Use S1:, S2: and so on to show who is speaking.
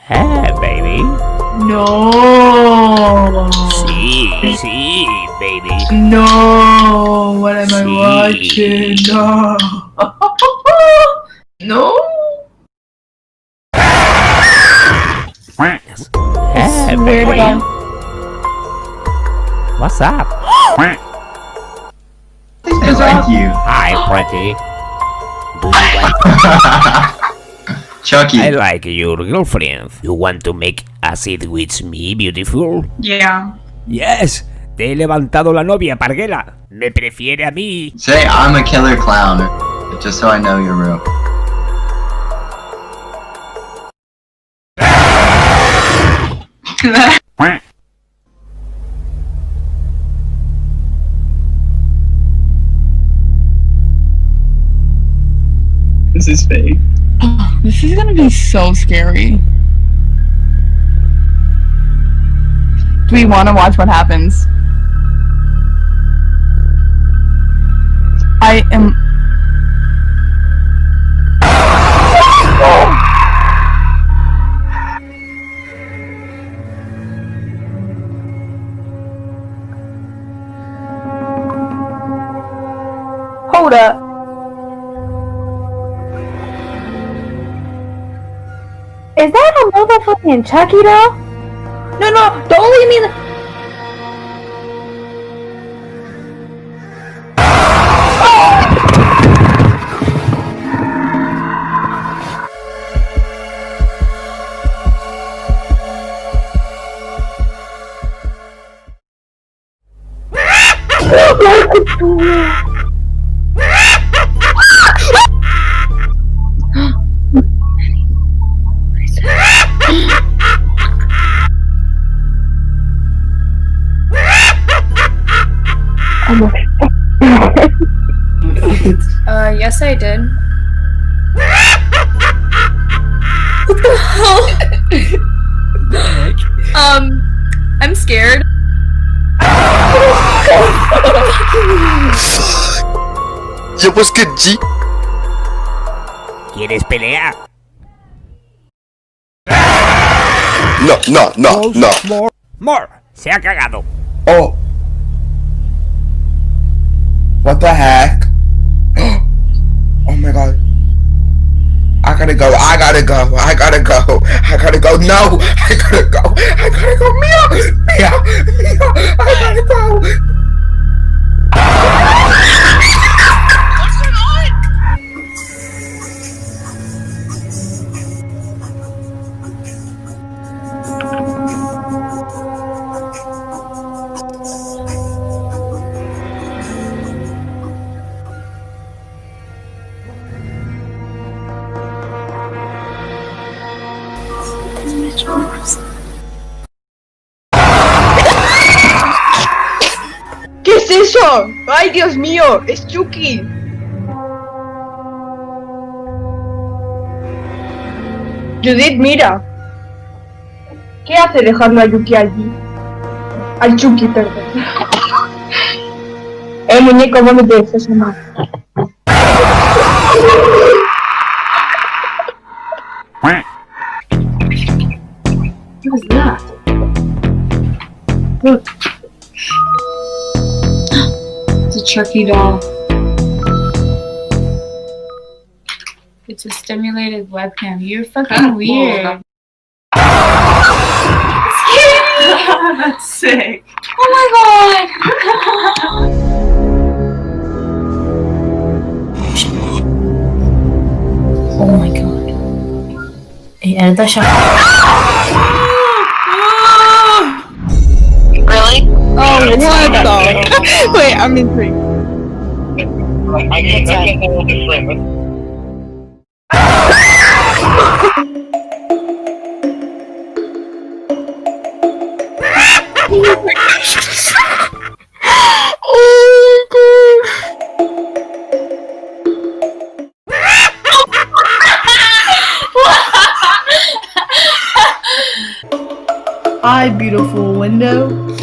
S1: Hey, baby.
S2: No.
S1: Sí, baby.
S2: No. What am I
S1: Sí.
S2: watching? No. No.
S1: Hey,
S2: Swear to
S1: baby.
S2: God.
S1: What's up?
S3: I like you.
S1: Hi, pretty. Do you want?
S3: Chucky.
S1: I like your girlfriend. You want to make acid with me, beautiful?
S2: Yeah.
S1: Yes. Te he levantado la novia, Parguela. Me prefiere a mí.
S3: Say I'm a killer clown, just so I know you're real.
S2: This is fake. This is gonna be so scary. Do we want to watch what happens? I am. Hold up.
S4: Is that a motherfucking Chucky doll? No, don't leave me.
S5: Yes, I did. What the hell? I'm scared.
S6: Yo, what's good, G?
S1: ¿Quieres pelear?
S6: No.
S1: More. Se ha cagado.
S6: Oh. What the heck? Oh my god. I gotta go. No, I gotta go. Meow. I gotta go.
S7: ¿Qué es eso? ¡Ay, Dios mío! ¡Es Chucky! Judith, mira. ¿Qué hace dejando a Yuki allí? Al Chucky, perdón. Muñeco, no me dejes eso más.
S2: What is that? Look. It's a Chucky doll.
S5: It's a stimulated webcam. You're fucking weird.
S2: That's sick.
S5: Oh my god! Oh my god. Edit that shot.
S7: Really?
S2: Oh, what the? Wait, I'm in 3.
S8: I can't know this friend.
S2: Hi, beautiful window.